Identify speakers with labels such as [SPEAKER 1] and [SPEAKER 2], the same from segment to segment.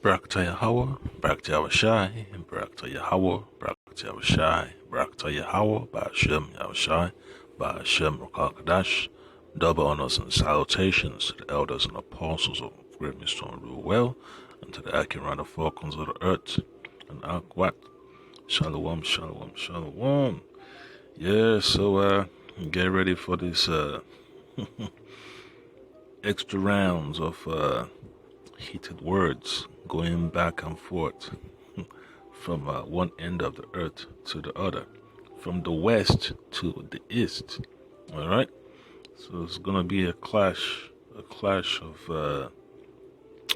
[SPEAKER 1] Barakta Yahweh, Barakta Yahushai, Barakta Yahweh, Barakta Yahushai, Barakta Yahweh, Ba'ashem Yahushai, Ba'ashem Rakakadash. Double honors and salutations to the elders and apostles of Great Mystery and Rule Well, and to the accurate falcons of the earth, and Akwat. Shalom, shalom, shalom. Yeah, so get ready for this extra rounds of heated words going back and forth from one end of the earth to the other, from the west to the east. All right, so it's gonna be a clash of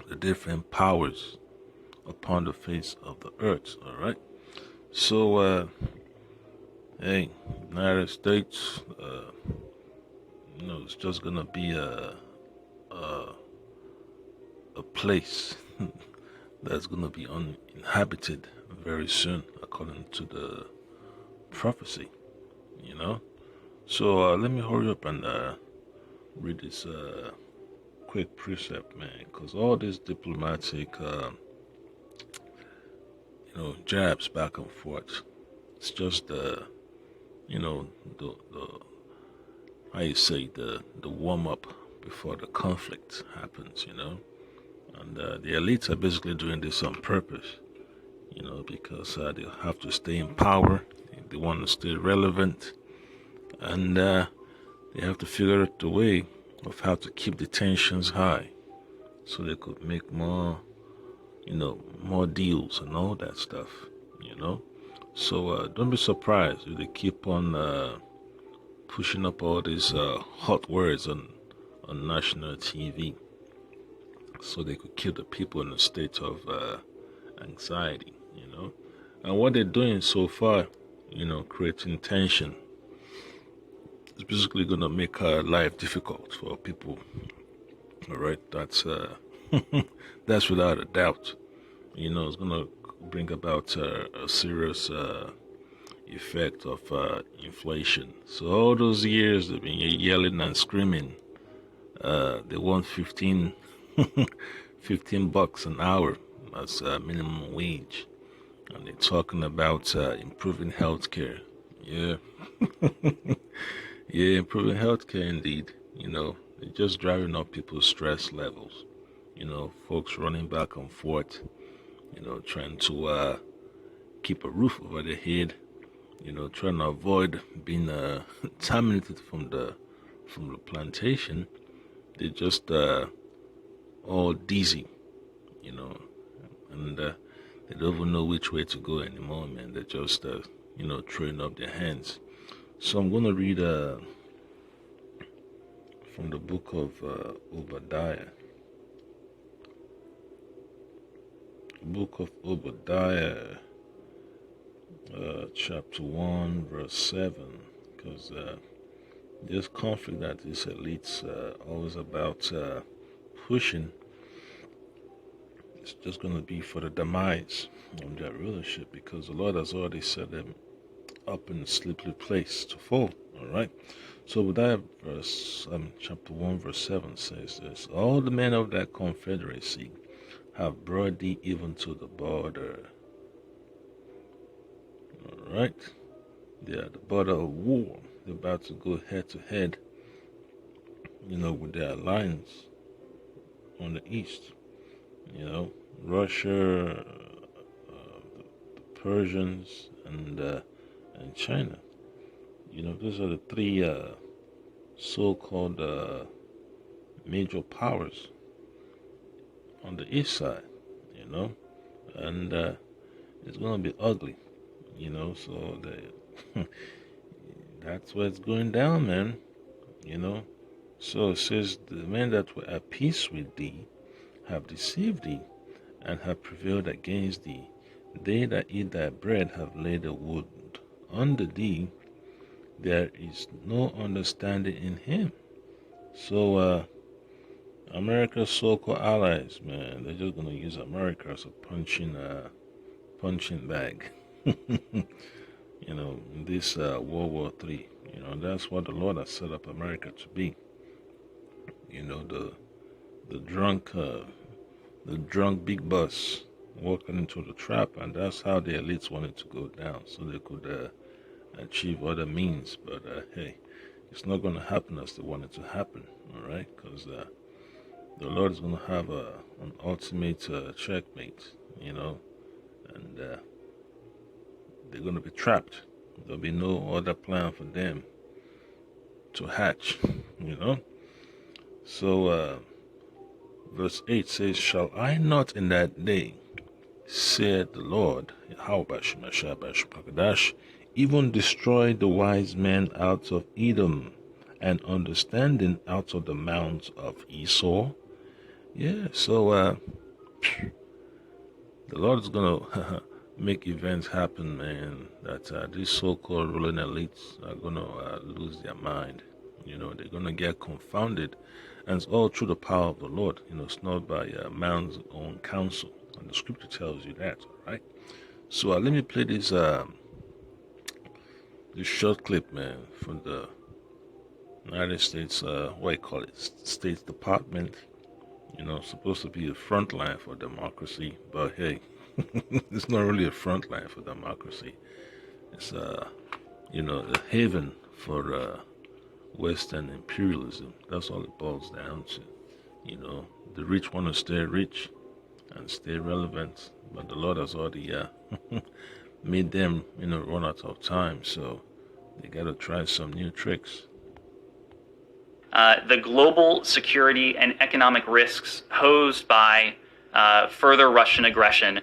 [SPEAKER 1] the different powers upon the face of the earth. All right, so hey, United States, it's just gonna be a place that's gonna be uninhabited very soon, according to the prophecy. So let me hurry up and read this quick precept, man, because all this diplomatic, jabs back and forth, it's just the how you say the warm up before the conflict happens, and the elites are basically doing this on purpose, because they have to stay in power, they want to stay relevant, and they have to figure out the way of how to keep the tensions high so they could make more, more deals and all that stuff, So don't be surprised if they keep on pushing up all these hot words on national TV so they could keep the people in a state of anxiety, And what they're doing so far, creating tension, it's basically going to make life difficult for people. All right, that's that's without a doubt. It's going to bring about a serious effect of inflation. So all those years they've been yelling and screaming, they want 15 bucks an hour as minimum wage, and they're talking about improving healthcare. Yeah. Yeah, improving healthcare indeed. They're just driving up people's stress levels. Folks running back and forth, trying to keep a roof over their head, trying to avoid being terminated from the plantation. They're just all dizzy, and they don't even know which way to go anymore, man. They're just, throwing up their hands. So I'm going to read from the book of Obadiah. Book of Obadiah, chapter 1, verse 7, because this conflict that these elites always about pushing, it's just going to be for the demise of their rulership, because the Lord has already set them up in a slippery place to fall. All right. So Obadiah chapter 1, verse 7 says this: all the men of that confederacy have brought thee even to the border. All right. They are the border of war. They're about to go head to head, with their alliance on the east. Russia, the Persians, and China. Those are the three so-called major powers on the east side, and it's going to be ugly, so that's where it's going down, man, So it says, the men that were at peace with thee have deceived thee and have prevailed against thee. They that eat thy bread have laid a wound under thee. There is no understanding in him. So America's so-called allies, man, they're just gonna use America as a punching bag. In this World War III. That's what the Lord has set up America to be. The drunk the drunk big boss walking into the trap, and that's how the elites wanted to go down, so they could achieve other means. But hey, it's not going to happen as they want it to happen, all right? Because the Lord is going to have an ultimate checkmate, you know, and they're going to be trapped. There'll be no other plan for them to hatch, you know. So verse 8 says, "Shall I not in that day, said the Lord, even destroy the wise men out of Edom, and understanding out of the mounds of Esau?" Yeah, so the Lord is gonna make events happen, man. That these so-called ruling elites are gonna lose their mind. You know, they're gonna get confounded, and it's all through the power of the Lord. You know, it's not by man's own counsel, and the Scripture tells you that. All right. So let me play this short clip, man, from the United States. What you call it? States Department. You know, supposed to be a front line for democracy, but hey, it's not really a front line for democracy. It's you know, a haven for Western imperialism. That's all it boils down to. You know, the rich want to stay rich and stay relevant, but the Lord has already made them, you know, run out of time. So they got to try some new tricks.
[SPEAKER 2] The global security and economic risks posed by further Russian aggression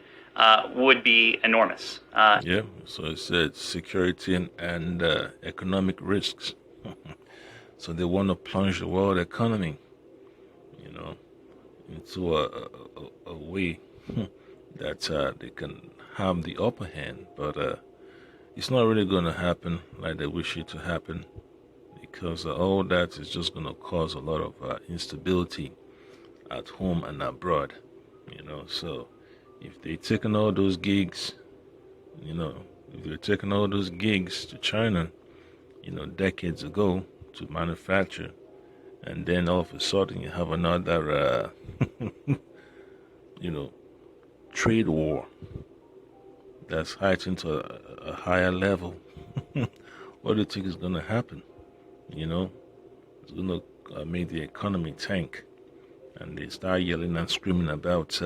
[SPEAKER 2] would be enormous.
[SPEAKER 1] Yeah, so it said security and economic risks. So they want to plunge the world economy, you know, into a way that they can have the upper hand. But it's not really going to happen like they wish it to happen, because all that is just going to cause a lot of instability at home and abroad, you know. So if they're taking all those gigs, you know, if they're taking all those gigs to China, you know, decades ago to manufacture, and then all of a sudden you have another, you know, trade war that's heightened to a higher level, what do you think is going to happen? You know, it's going to make the economy tank, and they start yelling and screaming about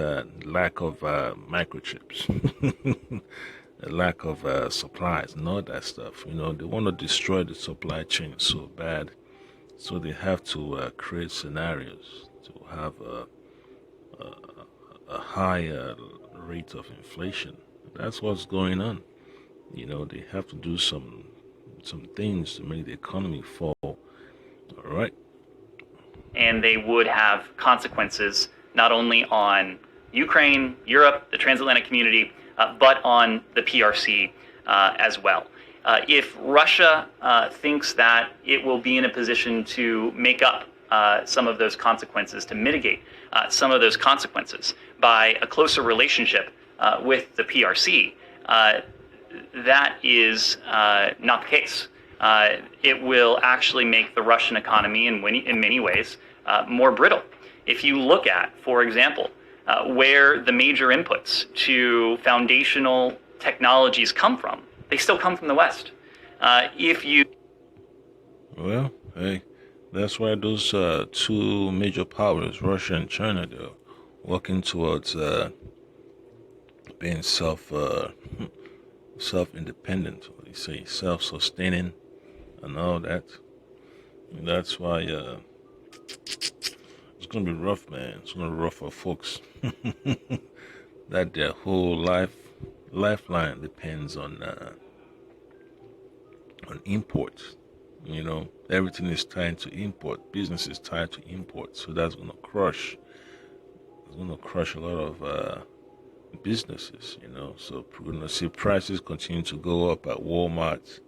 [SPEAKER 1] lack of microchips, the lack of supplies, and all that stuff. You know, they want to destroy the supply chain so bad, so they have to create scenarios to have a higher rate of inflation. That's what's going on. You know, they have to do some things to make the economy fall. All right.
[SPEAKER 2] And they would have consequences not only on Ukraine, Europe, the transatlantic community, but on the PRC as well. If Russia thinks that it will be in a position to make up some of those consequences, to mitigate some of those consequences by a closer relationship with the PRC, that is not the case. It will actually make the Russian economy in many ways more brittle. If you look at, for example, where the major inputs to foundational technologies come from, they still come from the West.
[SPEAKER 1] Well, hey, that's why those two major powers, Russia and China, they're working towards being self-independent. They say self-sustaining and all that. And that's why it's gonna be rough, man. It's gonna be rough for folks that their whole lifeline depends on imports. You know, everything is tied to import. Business is tied to import, so that's gonna crush. It's gonna crush a lot of businesses. You know, so we're gonna see prices continue to go up at Walmart,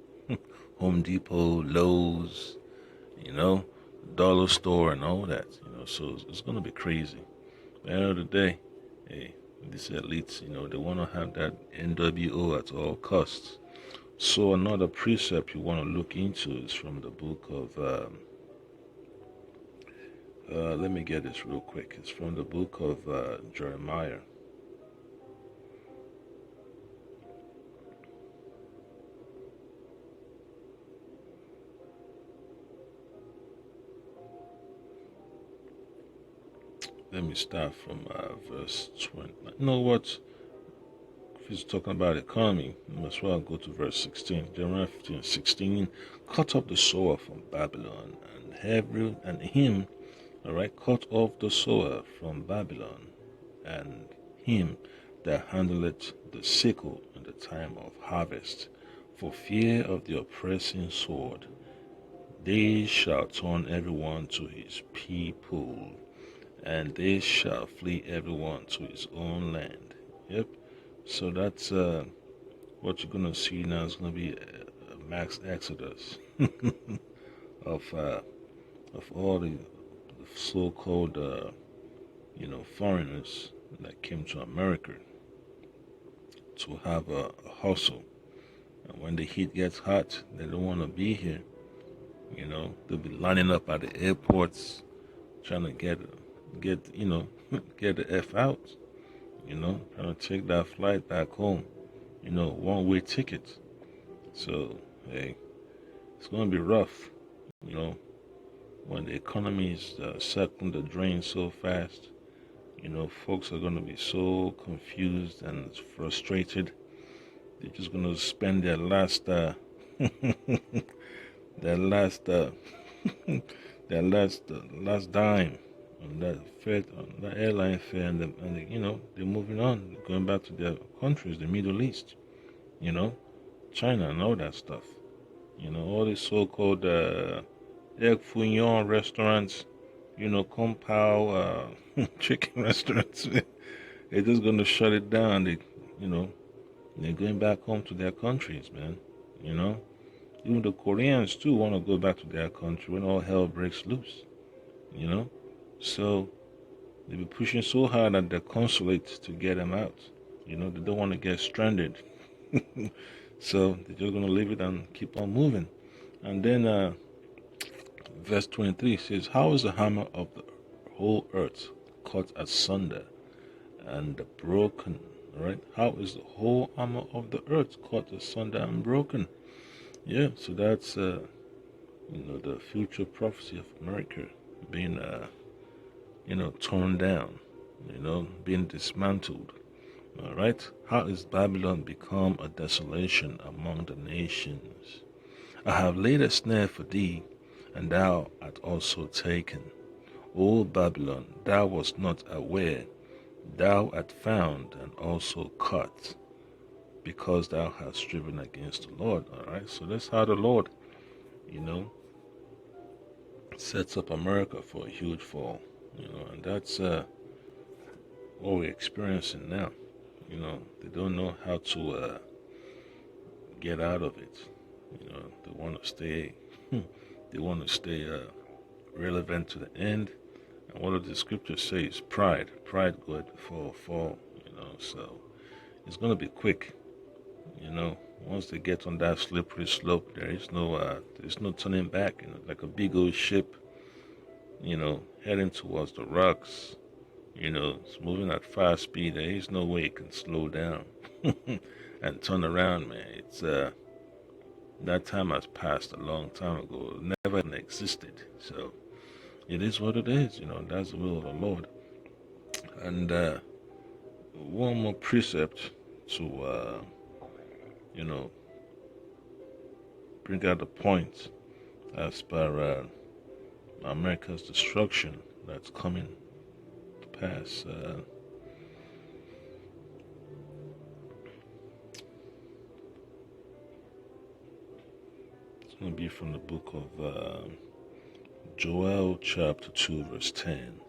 [SPEAKER 1] Home Depot, Lowe's. You know, dollar store and all that. You know, so it's gonna be crazy. At the end of the day, hey, these elites, you know, they want to have that NWO at all costs. So another precept you want to look into is from the book of Let me get this real quick. It's from the book of Jeremiah. Let me start from verse 20. You know what? If he's talking about economy, you must well go to verse 16. Jeremiah 15:16. Cut off the sower from Babylon, and him, all right, cut off the sower from Babylon, and him that handleth the sickle in the time of harvest, for fear of the oppressing sword. They shall turn everyone to his people, and they shall flee everyone to his own land. Yep. So that's what you're gonna see now is gonna be a max exodus of all the so-called foreigners that came to America to have a hustle. And when the heat gets hot, they don't want to be here. They'll be lining up at the airports trying to get get the F out. Trying to take that flight back home. One-way ticket. So hey, it's gonna be rough. You know, when the economy is sucking the drain so fast. Folks are gonna be so confused and frustrated. They're just gonna spend their last their last their last dime on that fare, on that airline fare, and they're moving on, going back to their countries, the Middle East, you know, China and all that stuff. All these so-called egg fouillon restaurants, kung pao chicken restaurants. They're just gonna shut it down. You know, they're going back home to their countries, man. You know, even the Koreans too want to go back to their country when all hell breaks loose. You know, so they be pushing so hard at the consulate to get them out. They don't want to get stranded. So they're just gonna leave it and keep on moving. And then verse 23 says, "How is the hammer of the whole earth cut asunder and broken?" Right? How is the whole armor of the earth cut asunder and broken? Yeah, so that's the future prophecy of America being torn down, being dismantled. All right. How is Babylon become a desolation among the nations? I have laid a snare for thee, and thou art also taken. O Babylon, thou wast not aware, thou art found and also caught, because thou hast striven against the Lord. All right, so that's how the Lord, you know, sets up America for a huge fall. And that's what we're experiencing now. They don't know how to get out of it. They want to stay. They want to stay relevant to the end. And what does the scripture say is pride. Pride goeth before a fall. So it's going to be quick. Once they get on that slippery slope, there's no turning back. Like a big old ship, heading towards the rocks. It's moving at fast speed. There is no way it can slow down and turn around, man. It's that time has passed a long time ago. It never even existed. So it is what it is. That's the will of the Lord. And one more precept to bring out the point as per America's destruction that's coming to pass. It's going to be from the book of Joel chapter 2 verse 10.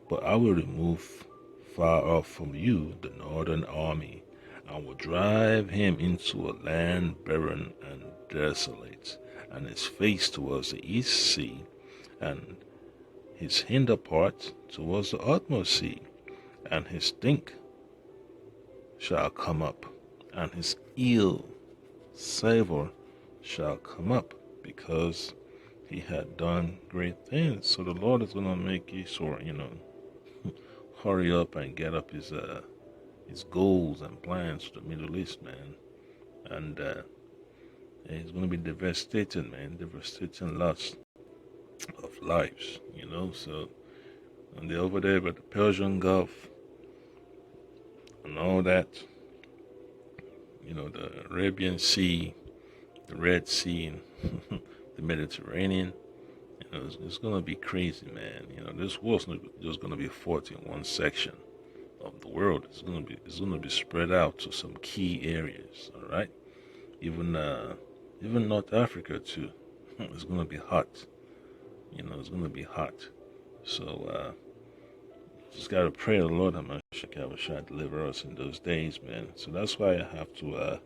[SPEAKER 1] But I will remove far off from you the northern army, and will drive him into a land barren and desolate, and his face towards the east sea, and his hinder part towards the utmost sea, and his stink shall come up, and his ill savor shall come up, because he had done great things. So the Lord is gonna make Esau, hurry up and get up his goals and plans for the Middle East, man. And it's gonna be devastating, man, devastating loss of lives. So and they're over there by the Persian Gulf and all that, the Arabian Sea, the Red Sea, and the Mediterranean. It's gonna be crazy, man. This war's not just gonna be fought in one section of the world. It's gonna be spread out to some key areas. All right, even North Africa too. It's gonna be hot. It's gonna be hot. So just gotta pray the Lord Hamashakavashai deliver us in those days, man. So that's why I have to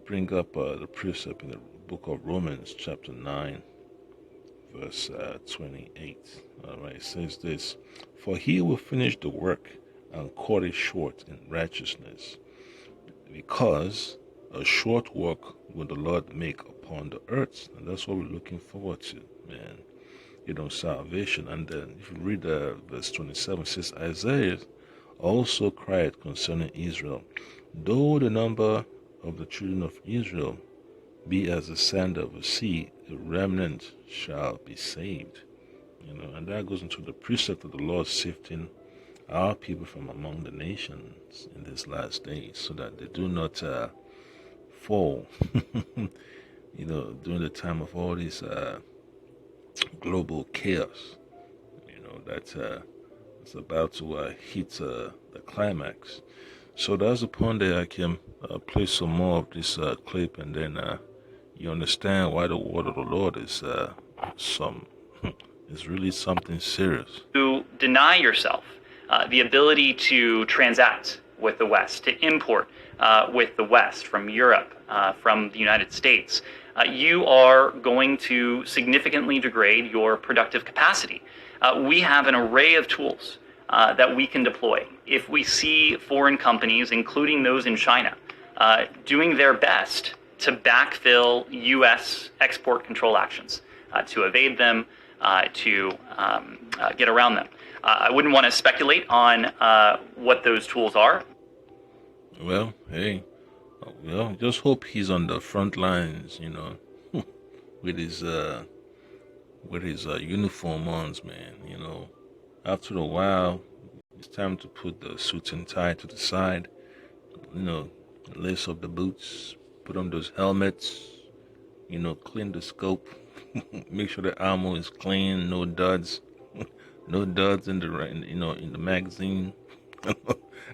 [SPEAKER 1] bring up the precept in the book of Romans, chapter 9, verse 28. All right, it says this: For he will finish the work and cut it short in righteousness, because a short work will the Lord make upon the earth. And that's what we're looking forward to, man. Salvation. And then if you read verse 27, it says, Isaiah also cried concerning Israel, though the number of the children of Israel be as the sand of the sea, a remnant shall be saved. And that goes into the precept of the Lord sifting our people from among the nations in these last days, so that they do not fall, during the time of all this global chaos, that is about to hit the climax. So that's the point that I can play some more of this clip, and then you understand why the word of the Lord is some is really something serious.
[SPEAKER 2] To deny yourself the ability to transact with the West, to import with the West from Europe, from the United States, you are going to significantly degrade your productive capacity. We have an array of tools that we can deploy. If we see foreign companies, including those in China, doing their best to backfill U.S. export control actions, to evade them, to get around them. I wouldn't want to speculate on what those tools are.
[SPEAKER 1] Well, hey, just hope he's on the front lines, with his uniform on, man. After a while, it's time to put the suits and tie to the side. Lace up the boots, put on those helmets. Clean the scope. Make sure the ammo is clean, no duds, no duds in the magazine,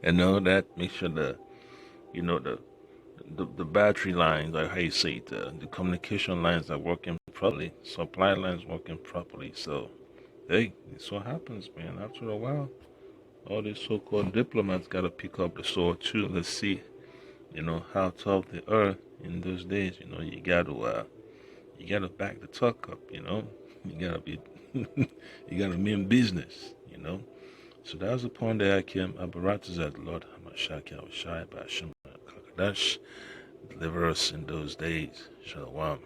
[SPEAKER 1] and all that. Make sure the battery lines, like how you say it, the communication lines are working properly, supply lines working properly. So, hey, it's what happens, man. After a while, all these so-called diplomats got to pick up the sword too. Let's see, how tough they are in those days. You gotta back the talk up. You gotta be, you gotta mean business. So that's the point that I came. Abaratazat Lord Hamashaki Awashai Bashim Kakadash. Deliver us in those days. Shalom.